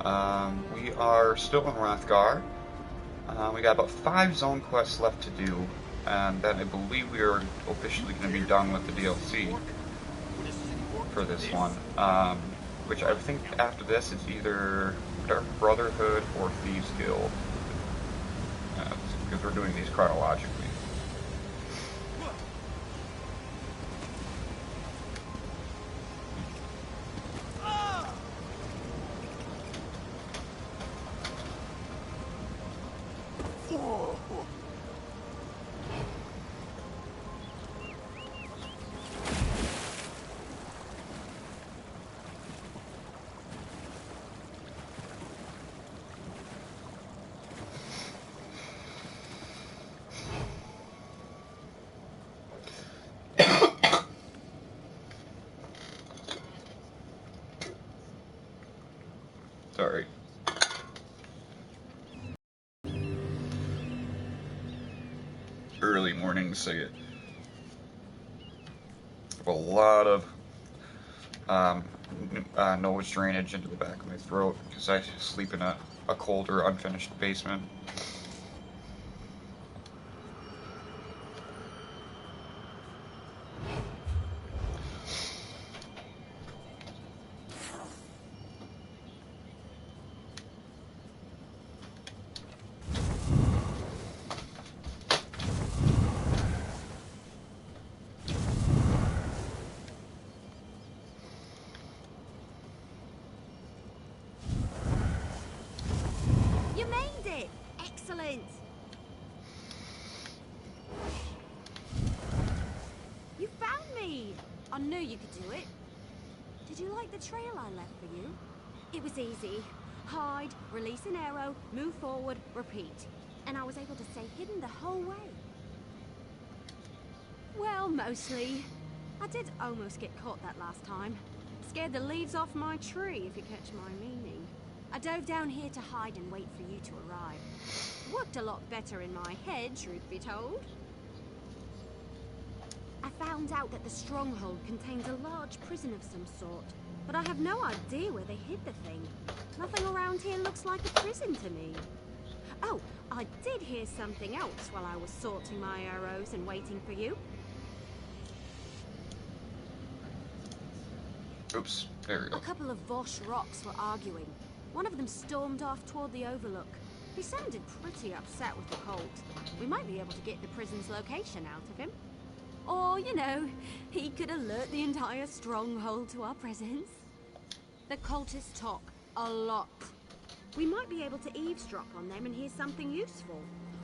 We are still in Rathgar. We got about 5 zone quests left to do, and then I believe we are officially going to be done with the DLC for this one. Which I think after this it's either Dark Brotherhood or Thieves Guild, because we're doing these chronologically. Sorry. Early mornings, so get a lot of nose drainage into the back of my throat because I sleep in a cold or unfinished basement. You found me! I knew you could do it. Did you like the trail I left for you? It was easy. Hide, release an arrow, move forward, repeat. And I was able to stay hidden the whole way. Well, mostly. I did almost get caught that last time. Scared the leaves off my tree, if you catch my meaning. I dove down here to hide and wait for you to arrive. Worked a lot better in my head, truth be told. I found out that the stronghold contains a large prison of some sort, but I have no idea where they hid the thing. Nothing around here looks like a prison to me. Oh, I did hear something else while I was sorting my arrows and waiting for you. Oops, there we go. A couple of Vosh rocks were arguing. One of them stormed off toward the overlook. He sounded pretty upset with the cult. We might be able to get the prison's location out of him. Or, you know, he could alert the entire stronghold to our presence. The cultists talk a lot. We might be able to eavesdrop on them and hear something useful.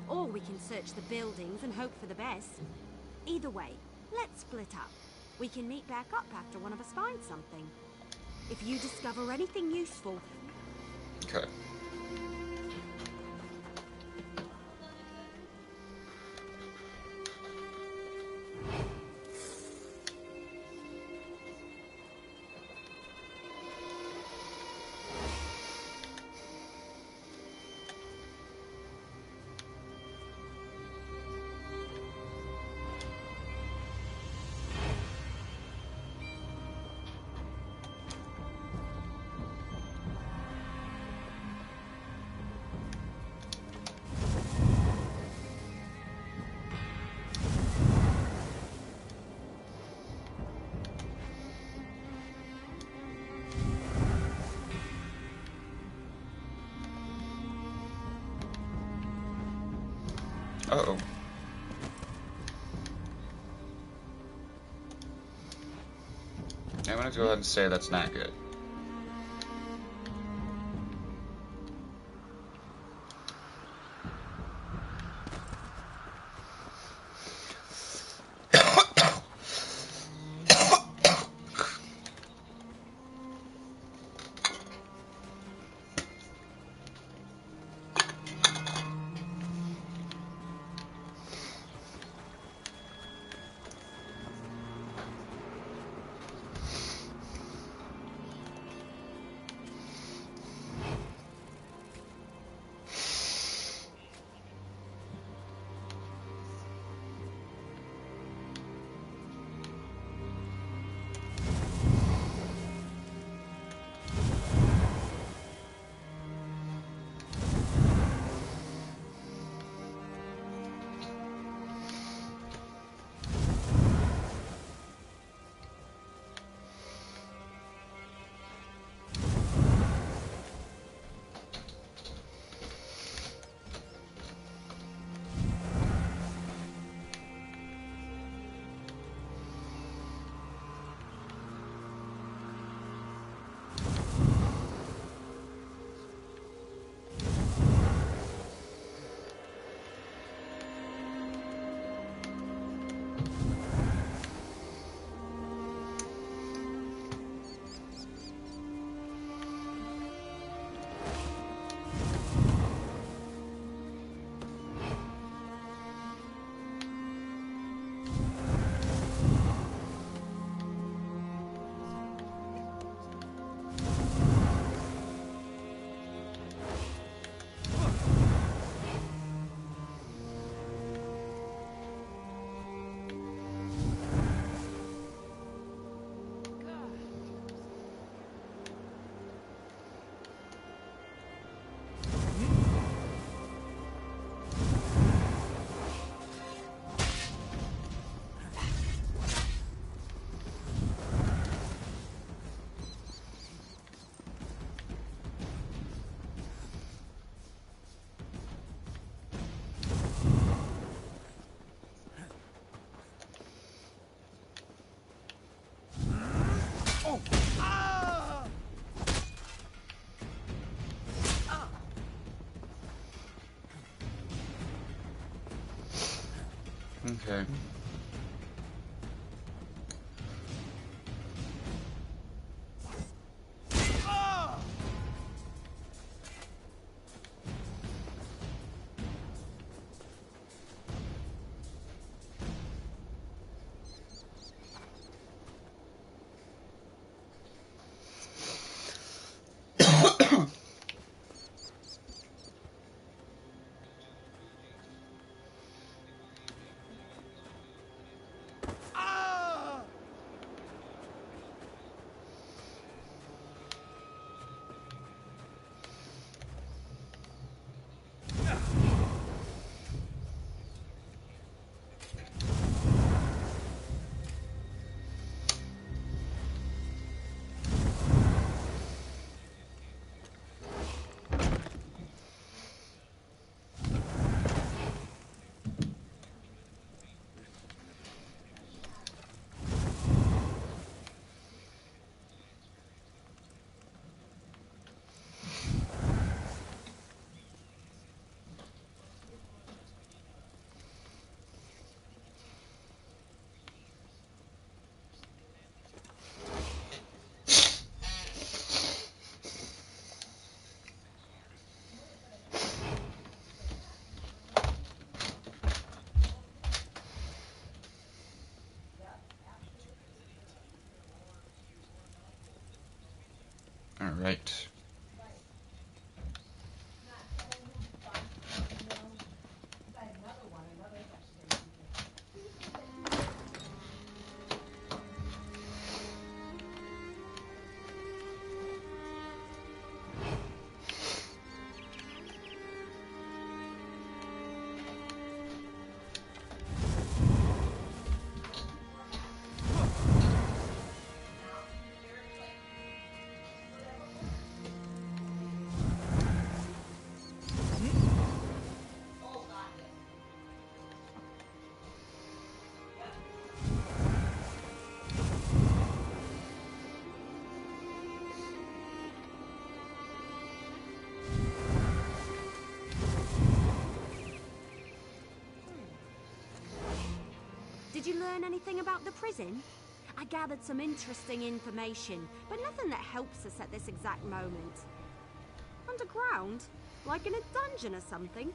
Or we can search the buildings and hope for the best. Either way, let's split up. We can meet back up after one of us finds something. If you discover anything useful... Okay. Uh-oh. I'm gonna go ahead and say that's not good. Okay. All right. Did you learn anything about the prison? I gathered some interesting information, but nothing that helps us at this exact moment. Underground? Like in a dungeon or something?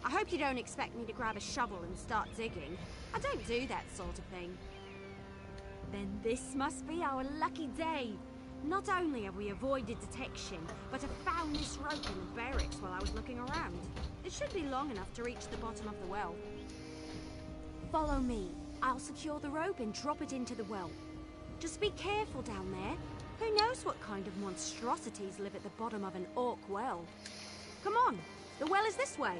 I hope you don't expect me to grab a shovel and start digging. I don't do that sort of thing. Then this must be our lucky day. Not only have we avoided detection, but have found this rope in the barracks while I was looking around. It should be long enough to reach the bottom of the well. Follow me. I'll secure the rope and drop it into the well. Just be careful down there. Who knows what kind of monstrosities live at the bottom of an orc well? Come on, the well is this way.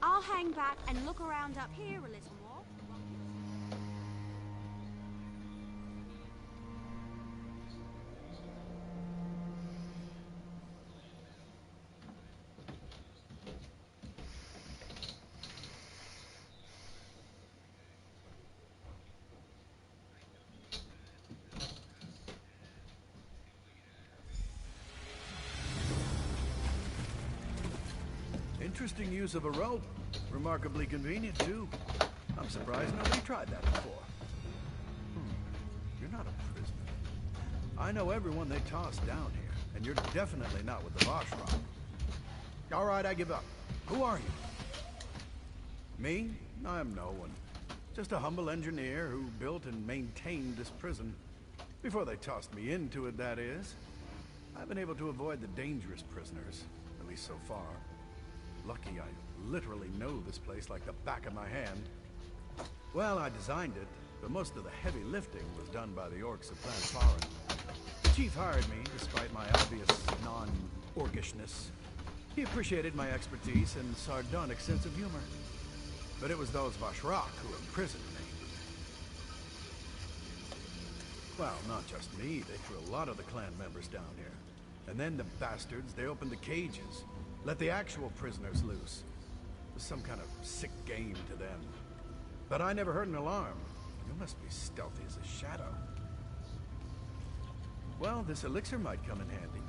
I'll hang back and look around up here a little more. Interesting use of a rope. Remarkably convenient, too. I'm surprised nobody tried that before. You're not a prisoner. I know everyone they tossed down here, and you're definitely not with the Voshrock. All right, I give up. Who are you? Me? I'm no one. Just a humble engineer who built and maintained this prison. Before they tossed me into it, that is. I've been able to avoid the dangerous prisoners, at least so far. Lucky I literally know this place like the back of my hand. Well, I designed it, but most of the heavy lifting was done by the orcs of Planet. The chief hired me, despite my obvious non-orcishness. He appreciated my expertise and sardonic sense of humor. But it was those Voshrock who imprisoned me. Well, not just me. They threw a lot of the clan members down here. And then the bastards, they opened the cages. Let the actual prisoners loose. It was some kind of sick game to them. But I never heard an alarm. You must be stealthy as a shadow. Well, this elixir might come in handy.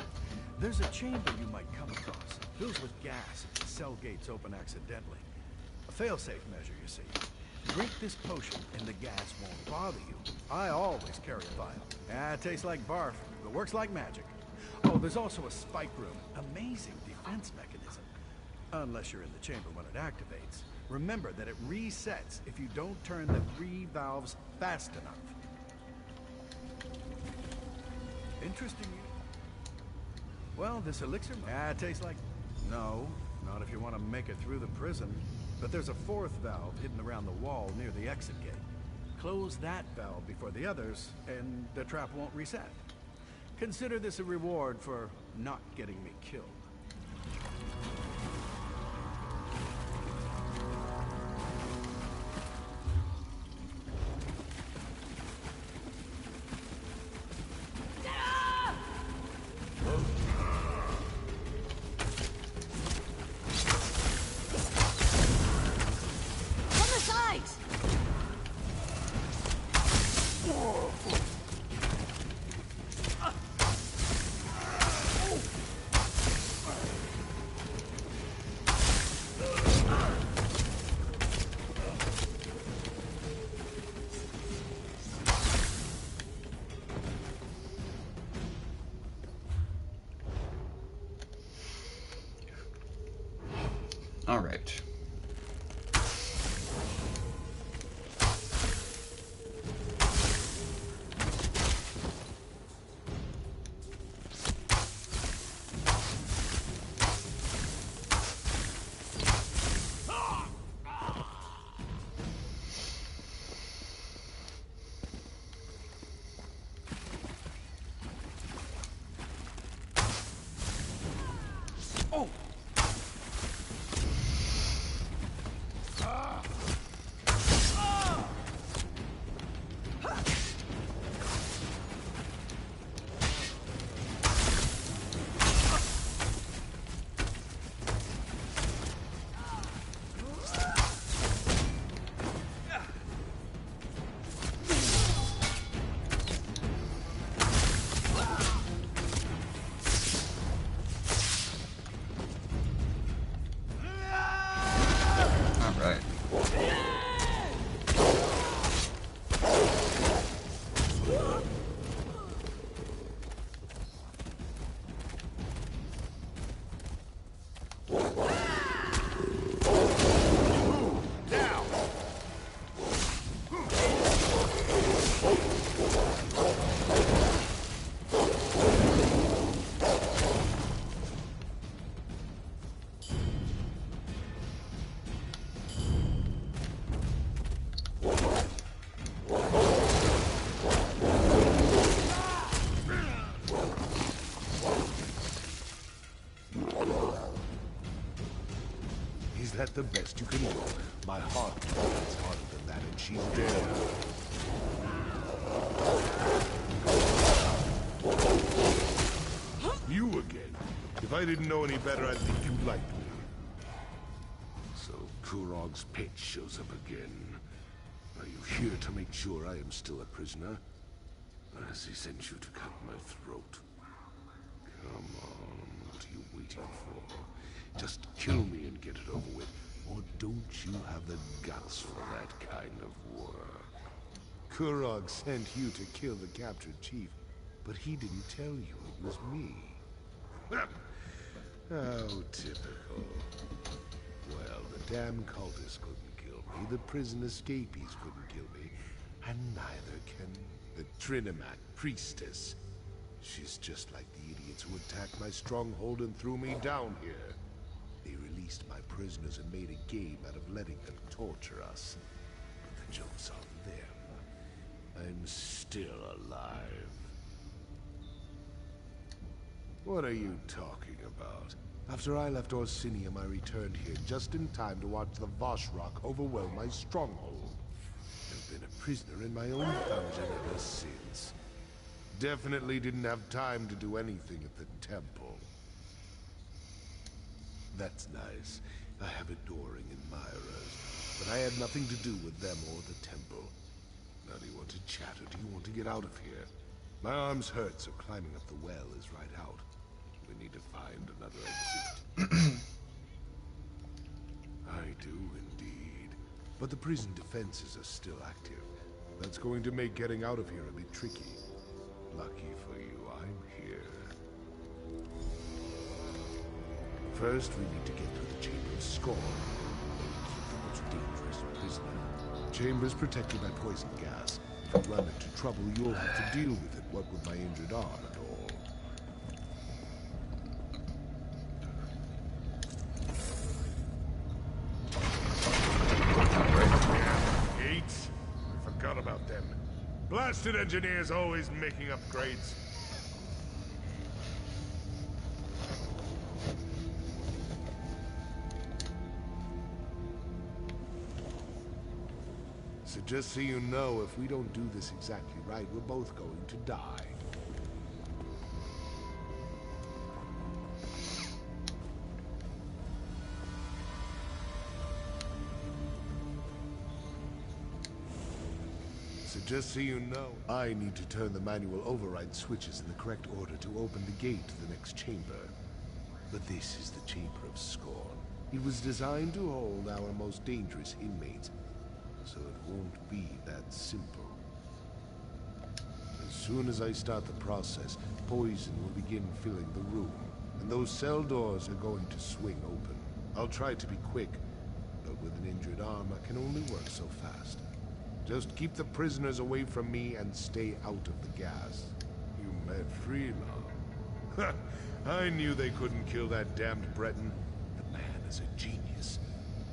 There's a chamber you might come across. Fills with gas if the cell gates open accidentally. A fail-safe measure, you see. Drink this potion and the gas won't bother you. I always carry a vial. Ah, it tastes like barf, but works like magic. Oh, there's also a spike room. Amazing defense mechanism. Unless you're in the chamber when it activates. Remember that it resets if you don't turn the 3 valves fast enough. Interesting. Well, this elixir... Ah, it tastes like... No, not if you want to make it through the prison. But there's a 4th valve hidden around the wall near the exit gate. Close that valve before the others, and the trap won't reset. Consider this a reward for not getting me killed. All right. Oh! Is that the best you can do? My heart beats harder than that, and she's dead. You again? If I didn't know any better, I'd think you liked me. So Kurog's pet shows up again. Are you here to make sure I am still a prisoner? Or has he sent you to cut my throat? Come on, what are you waiting for? Just kill me and get it over with. Or don't you have the guts for that kind of work? Kurog sent you to kill the captured chief, but he didn't tell you it was me. How typical. Well, the damn cultists couldn't kill me, the prison escapees couldn't kill me, and neither can the Trinimac priestess. She's just like the idiots who attacked my stronghold and threw me down here. They released my prisoners and made a game out of letting them torture us. But the joke's on them. I'm still alive. What are you talking about? After I left Orsinium, I returned here just in time to watch the Voshrock overwhelm my stronghold. I've been a prisoner in my own dungeon ever since. Definitely didn't have time to do anything at the temple. That's nice. I have adoring admirers, but I had nothing to do with them or the temple. Now, do you want to chat or do you want to get out of here? My arms hurt, so climbing up the well is right out. We need to find another exit. I do indeed. But the prison defenses are still active. That's going to make getting out of here a bit tricky. Lucky for you, I'm here. First, we need to get through the Chamber of Scorn. Keep the most dangerous prisoner. Chamber's protected by poison gas. If you run into trouble, you'll have to deal with it. What with my injured arm and all. Gates? I forgot about them. Blasted engineers always making upgrades. So just so you know, if we don't do this exactly right, we're both going to die. So just so you know, I need to turn the manual override switches in the correct order to open the gate to the next chamber. But this is the Chamber of Scorn. It was designed to hold our most dangerous inmates, so it won't be that simple. As soon as I start the process, poison will begin filling the room, and those cell doors are going to swing open. I'll try to be quick, but with an injured arm, I can only work so fast. Just keep the prisoners away from me and stay out of the gas. You met Freelon. I knew they couldn't kill that damned Breton. The man is a genius.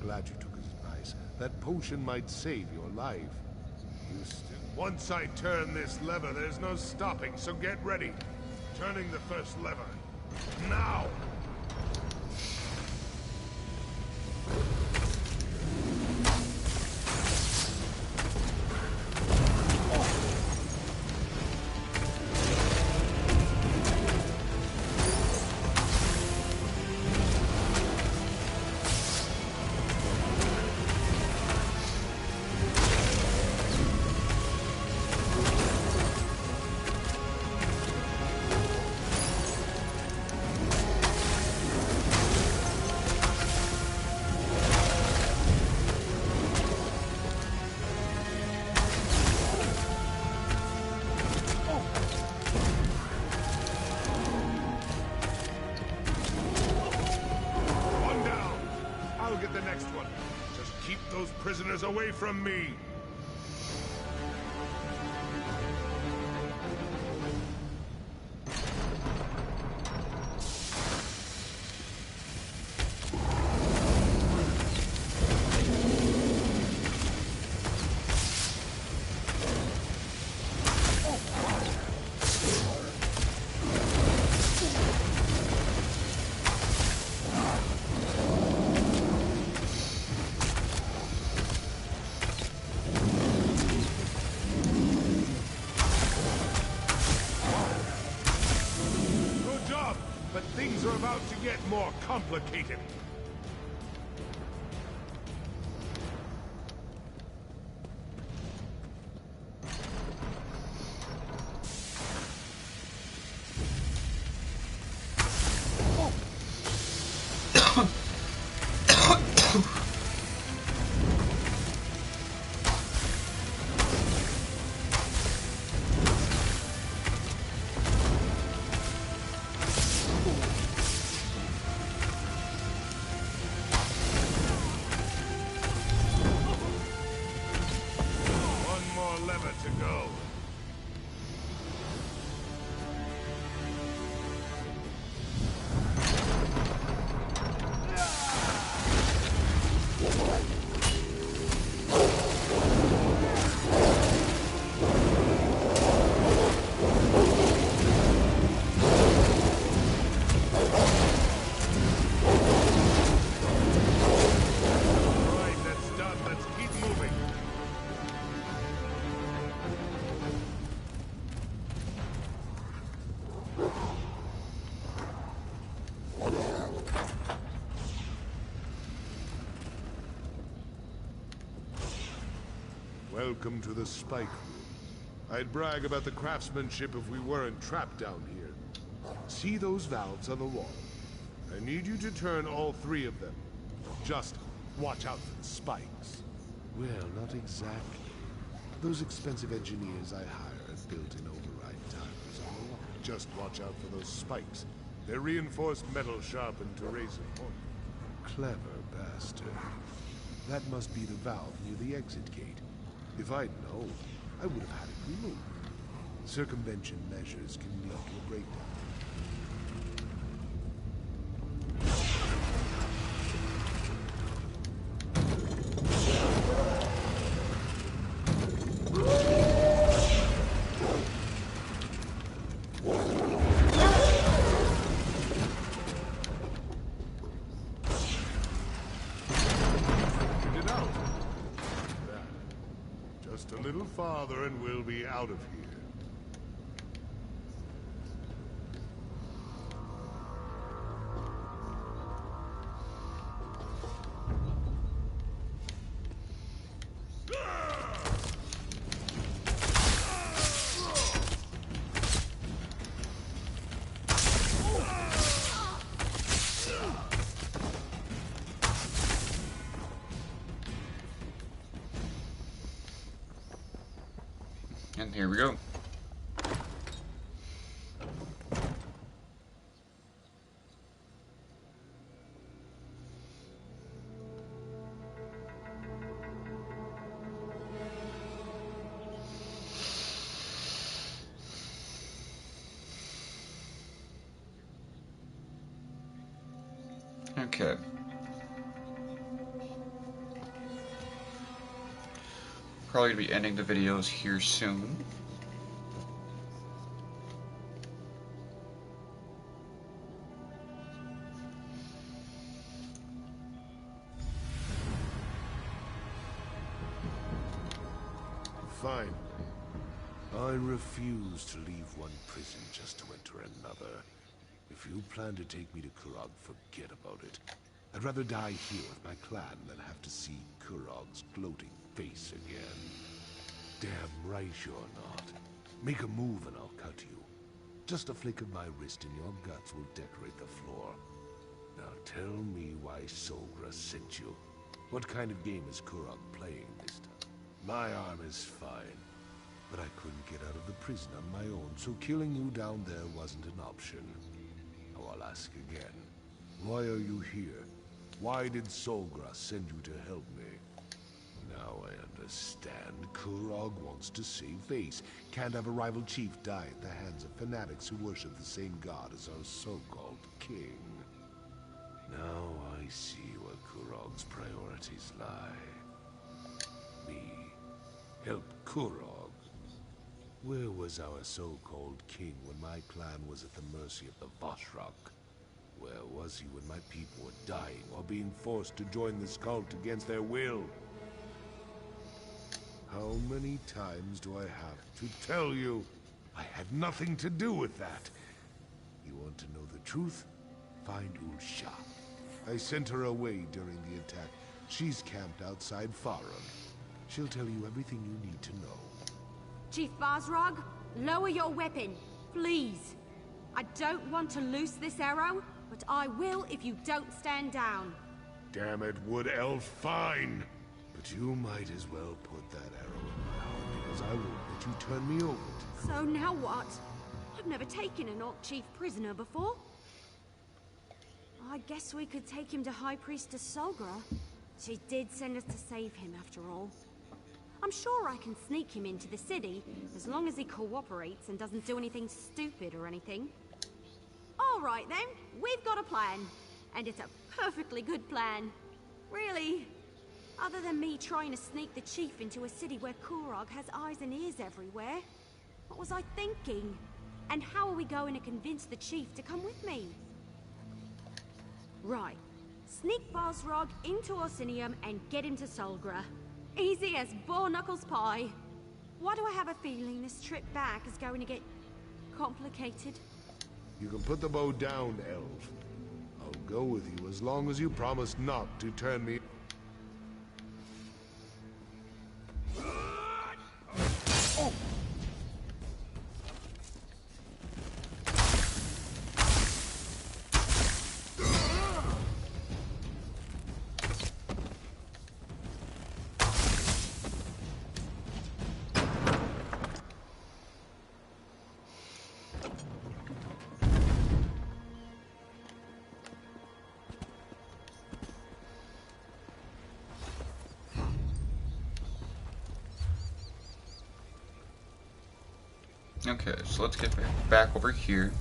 Glad you took his advice. That potion might save your life. Houston, once I turn this lever, there's no stopping, so get ready. Turning the first lever. Now! Prisoners away from me! More complicated. Welcome to the Spike Room. I'd brag about the craftsmanship if we weren't trapped down here. See those valves on the wall? I need you to turn all 3 of them. Just watch out for the spikes. Well, not exactly. Those expensive engineers I hire have built-in override timers on the wall. Just watch out for those spikes. They're reinforced metal sharpened to razor point. Clever bastard. That must be the valve near the exit gate. If I'd known, I would have had it removed. Circumvention measures can lead to a breakdown. Just a little farther and we'll be out of here. And here we go. Okay. Probably gonna be ending the videos here soon. Fine. I refuse to leave one prison just to enter another. If you plan to take me to Kurog, forget about it. I'd rather die here with my clan than have to see Kurog's gloating face again. Damn right you're not. Make a move and I'll cut you. Just a flick of my wrist and your guts will decorate the floor. Now tell me why Solgra sent you. What kind of game is Kurog playing this time? My arm is fine, but I couldn't get out of the prison on my own, so killing you down there wasn't an option. Now I'll ask again. Why are you here? Why did Solgra send you to help me? Now I understand. Kurog wants to save face. Can't have a rival chief die at the hands of fanatics who worship the same god as our so-called king. Now I see where Kurog's priorities lie. Me. Help Kurog. Where was our so-called king when my clan was at the mercy of the Vashrak? Where was he when my people were dying or being forced to join this cult against their will? How many times do I have to tell you? I had nothing to do with that. You want to know the truth? Find Ulsha. I sent her away during the attack. She's camped outside Farun. She'll tell you everything you need to know. Chief Bazrog, lower your weapon, please. I don't want to loose this arrow, but I will if you don't stand down. Damn it, Wood Elf, fine! But you might as well put that arrow in my heart, because I won't let you turn me over to So now what? I've never taken an Orc Chief prisoner before. I guess we could take him to High Priestess Solgra. She did send us to save him, after all. I'm sure I can sneak him into the city, as long as he cooperates and doesn't do anything stupid or anything. All right then, we've got a plan. And it's a perfectly good plan. Really. Other than me trying to sneak the chief into a city where Kurog has eyes and ears everywhere. What was I thinking? And how are we going to convince the chief to come with me? Right. Sneak Bazrog into Orsinium and get him to Solgra. Easy as Boar-Knuckles pie. Why do I have a feeling this trip back is going to get complicated? You can put the bow down, Elf. I'll go with you as long as you promise not to turn me... Okay, so let's get back over here.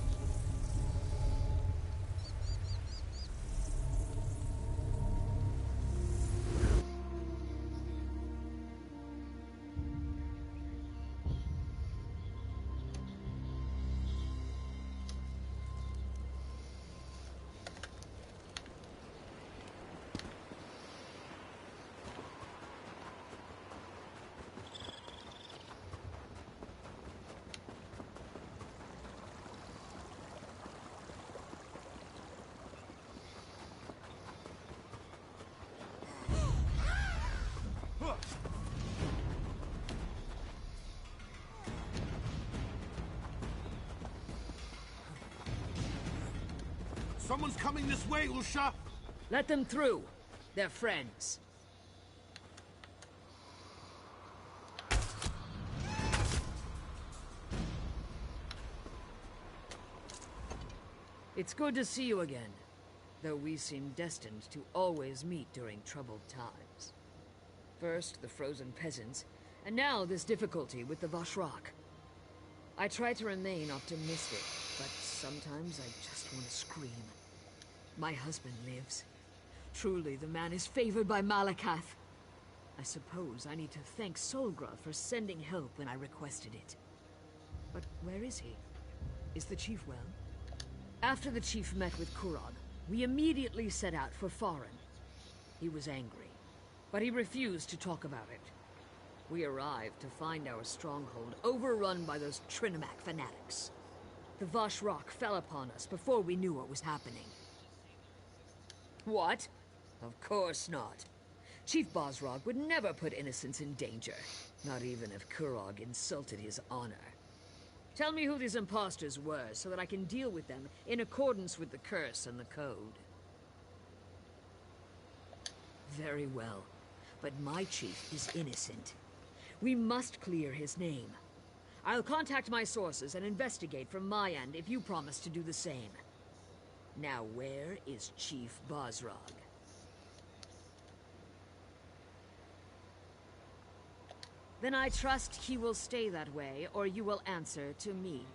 Someone's coming this way, Lusha! Let them through. They're friends. It's good to see you again, though we seem destined to always meet during troubled times. First, the frozen peasants, and now this difficulty with the Vashrak. I try to remain optimistic, but sometimes I just want to scream. My husband lives. Truly, the man is favored by Malakath. I suppose I need to thank Solgra for sending help when I requested it. But where is he? Is the chief well? After the chief met with Kurog, we immediately set out for Farin. He was angry, but he refused to talk about it. We arrived to find our stronghold overrun by those Trinimac fanatics. The Vashrak fell upon us before we knew what was happening. What? Of course not. Chief Bosrog would never put innocents in danger, not even if Kurog insulted his honor. Tell me who these imposters were, so that I can deal with them in accordance with the curse and the code. Very well, but my chief is innocent. We must clear his name. I'll contact my sources and investigate from my end if you promise to do the same. Now where is Chief Bosrog? Then I trust he will stay that way, or you will answer to me.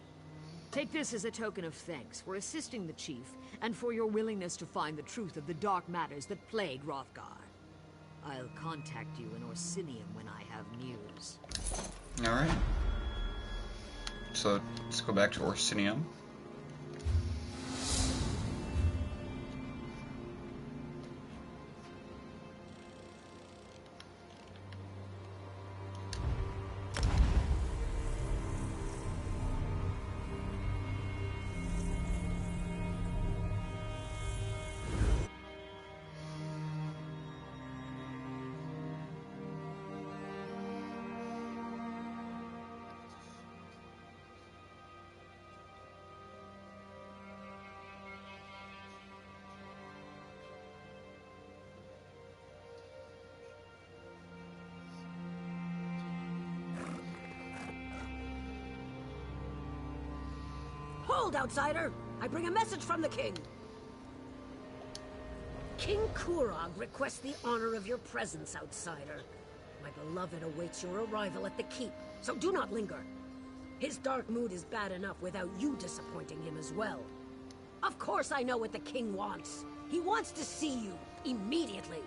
Take this as a token of thanks for assisting the chief, and for your willingness to find the truth of the dark matters that plague Hrothgar. I'll contact you in Orsinium when I have news. Alright. So let's go back to Orsinium. Hold, outsider! I bring a message from the king! King Kurog requests the honor of your presence, outsider. My beloved awaits your arrival at the keep, so do not linger. His dark mood is bad enough without you disappointing him as well. Of course I know what the king wants. He wants to see you, immediately.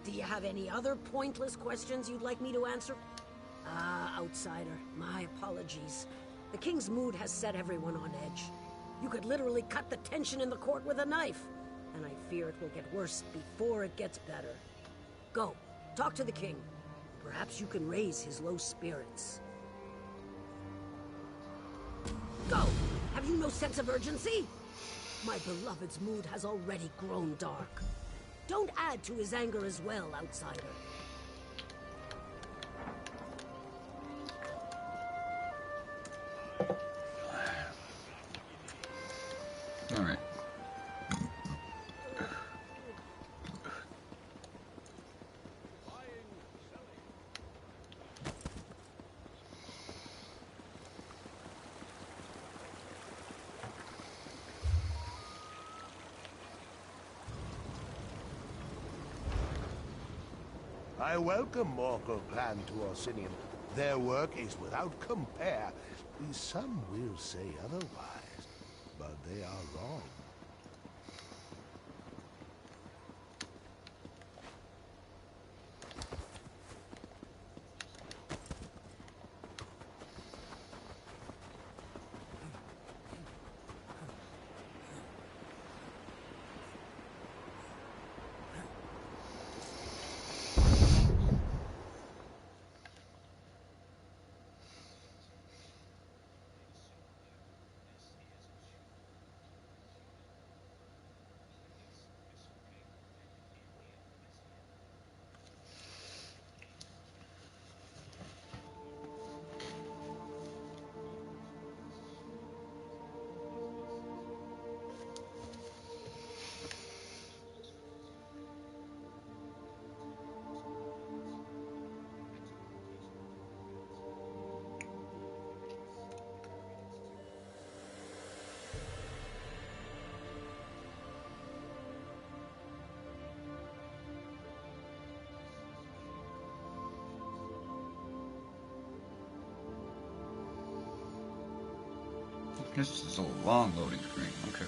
Do you have any other pointless questions you'd like me to answer? Ah, outsider, my apologies. The king's mood has set everyone on edge. You could literally cut the tension in the court with a knife, and I fear it will get worse before it gets better. Go, talk to the king. Perhaps you can raise his low spirits. Go! Have you no sense of urgency? My beloved's mood has already grown dark. Don't add to his anger as well, outsider. All right. I welcome Morkel clan to Orsinium. Their work is without compare. Some will say otherwise, but they are wrong. This is a long loading screen. Okay.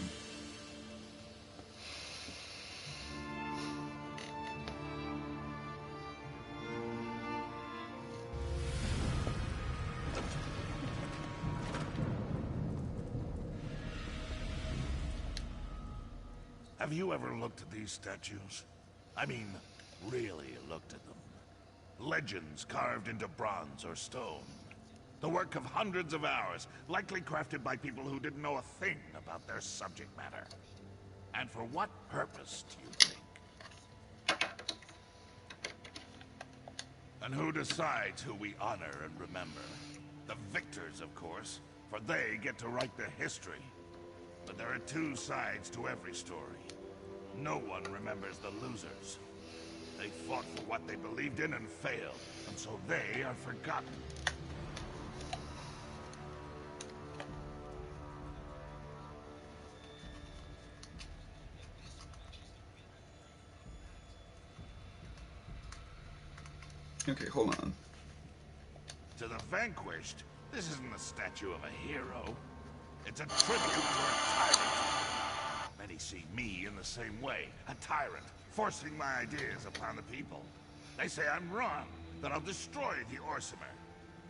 Have you ever looked at these statues? I mean, really looked at them. Legends carved into bronze or stone. The work of hundreds of hours, likely crafted by people who didn't know a thing about their subject matter. And for what purpose, do you think? And who decides who we honor and remember? The victors, of course, for they get to write the history. But there are two sides to every story. No one remembers the losers. They fought for what they believed in and failed, and so they are forgotten. Okay, hold on. To the vanquished, this isn't a statue of a hero. It's a tribute to a tyrant. Many see me in the same way, a tyrant, forcing my ideas upon the people. They say I'm wrong, that I'll destroy the Orsimer.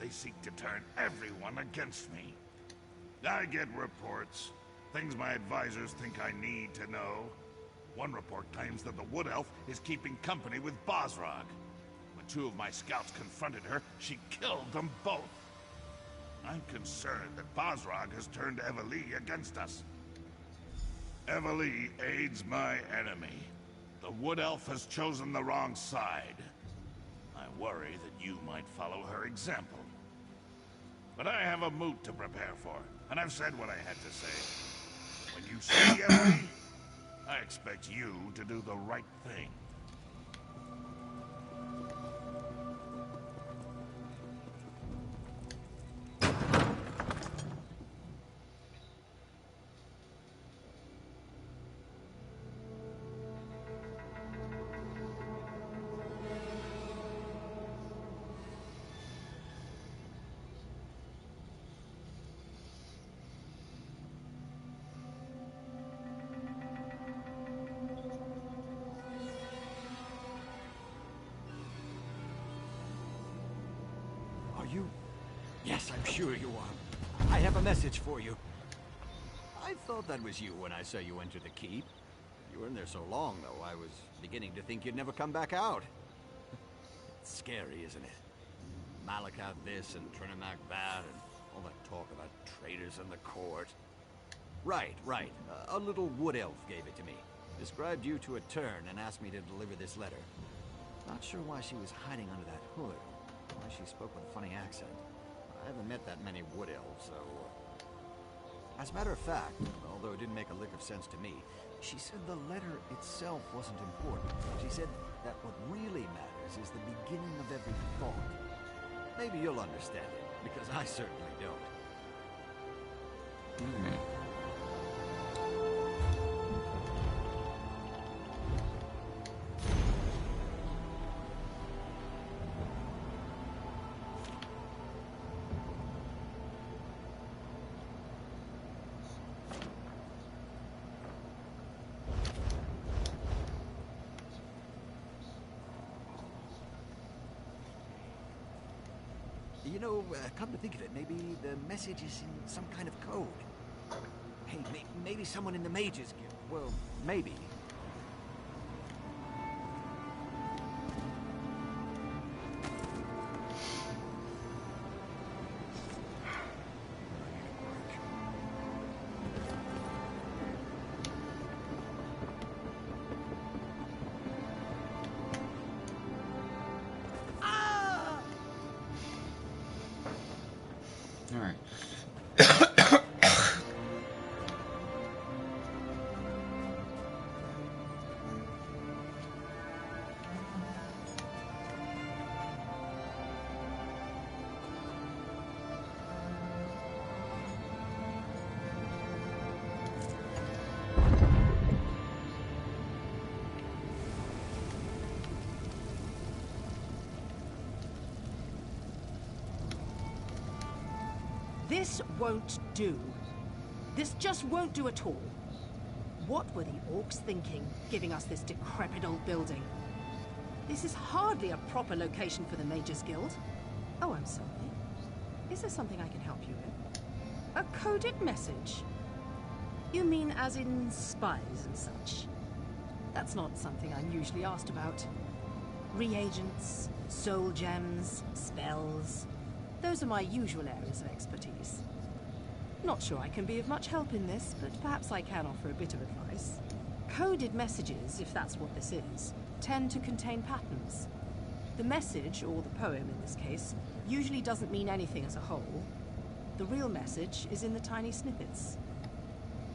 They seek to turn everyone against me. I get reports, things my advisors think I need to know. One report claims that the Wood Elf is keeping company with Bosrog. When two of my scouts confronted her, she killed them both. I'm concerned that Bosrog has turned Eveli against us. Eveli aids my enemy. The Wood Elf has chosen the wrong side. I worry that you might follow her example. But I have a moot to prepare for, and I've said what I had to say. When you see Eveli, I expect you to do the right thing. Are you? Yes, I'm sure you are. I have a message for you. I thought that was you when I saw you enter the keep. You were in there so long, though, I was beginning to think you'd never come back out. It's scary, isn't it? Malakoff this and Trinimac that, and all that talk about traitors in the court. Right. A little wood elf gave it to me. Described you to a turn and asked me to deliver this letter. Not sure why she was hiding under that hood. Why she spoke with a funny accent. I haven't met that many wood elves, so... As a matter of fact, although it didn't make a lick of sense to me, she said the letter itself wasn't important. She said that what really matters is the beginning of every thought. Maybe you'll understand it, because I certainly don't. You know, come to think of it, maybe the message is in some kind of code. Hey, maybe someone in the Mages Guild. Well, maybe. All right. This won't do. This just won't do at all. What were the orcs thinking, giving us this decrepit old building? This is hardly a proper location for the Mages Guild. Oh, I'm sorry. Is there something I can help you with? A coded message? You mean as in spies and such? That's not something I'm usually asked about. Reagents, soul gems, spells. Those are my usual areas of expertise. Not sure I can be of much help in this, but perhaps I can offer a bit of advice. Coded messages, if that's what this is, tend to contain patterns. The message, or the poem in this case, usually doesn't mean anything as a whole. The real message is in the tiny snippets.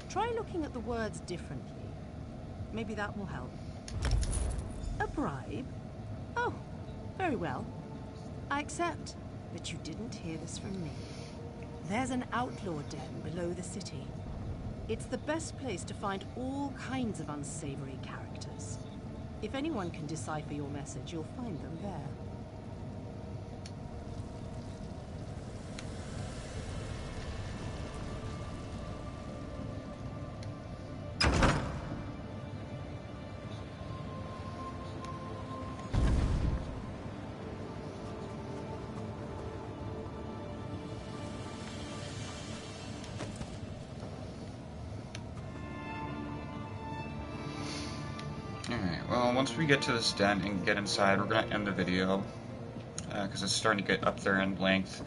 Try looking at the words differently. Maybe that will help. A bribe? Oh, very well. I accept. But you didn't hear this from me. There's an outlaw den below the city. It's the best place to find all kinds of unsavory characters. If anyone can decipher your message, you'll find them there. Alright, well, once we get to this den and get inside, we're going to end the video, because it's starting to get up there in length.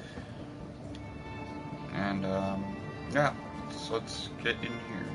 And, yeah, so let's get in here.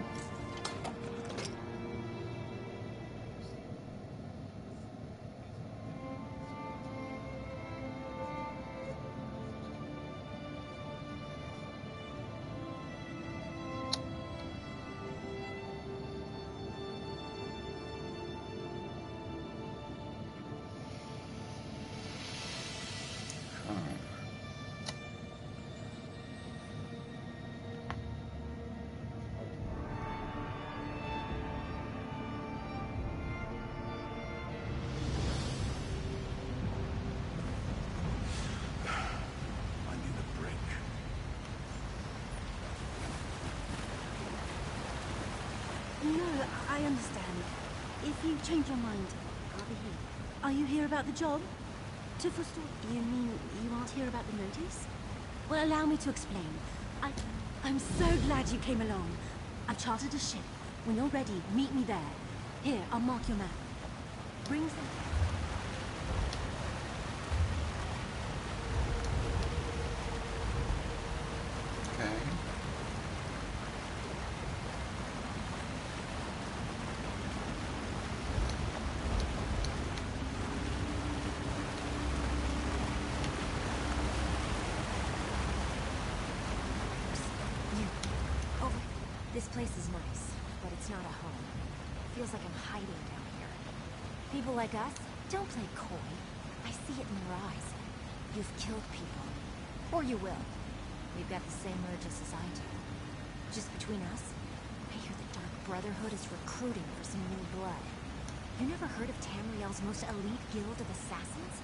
No, I understand. If you change your mind, I'll be here. Are you here about the job? To forestall? You mean you aren't here about the notice? Well, allow me to explain. I'm so glad you came along. I've chartered a ship. When you're ready, meet me there. Here, I'll mark your map. Bring some... This place is nice, but it's not a home. Feels like I'm hiding down here. People like us don't play coy. I see it in your eyes. You've killed people. Or you will. We've got the same urges as I do. Just between us, I hear the Dark Brotherhood is recruiting for some new blood. You never heard of Tamriel's most elite guild of assassins?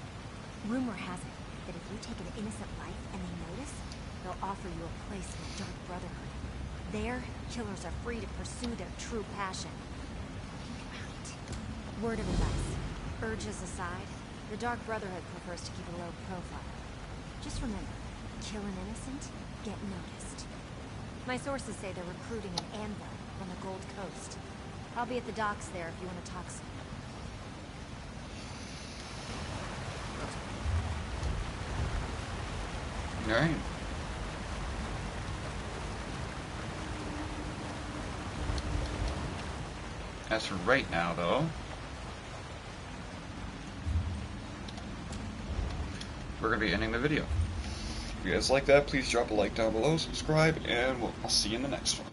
Rumor has it that if you take an innocent life and they notice, they'll offer you a place in the Dark Brotherhood. There, killers are free to pursue their true passion. Think about it. Word of advice. Urges aside, the Dark Brotherhood prefers to keep a low profile. Just remember, kill an innocent, get noticed. My sources say they're recruiting an anvil on the Gold Coast. I'll be at the docks there if you want to talk some. Alright. As for right now, though, we're going to be ending the video. If you guys like that, please drop a like down below, subscribe, and I'll see you in the next one.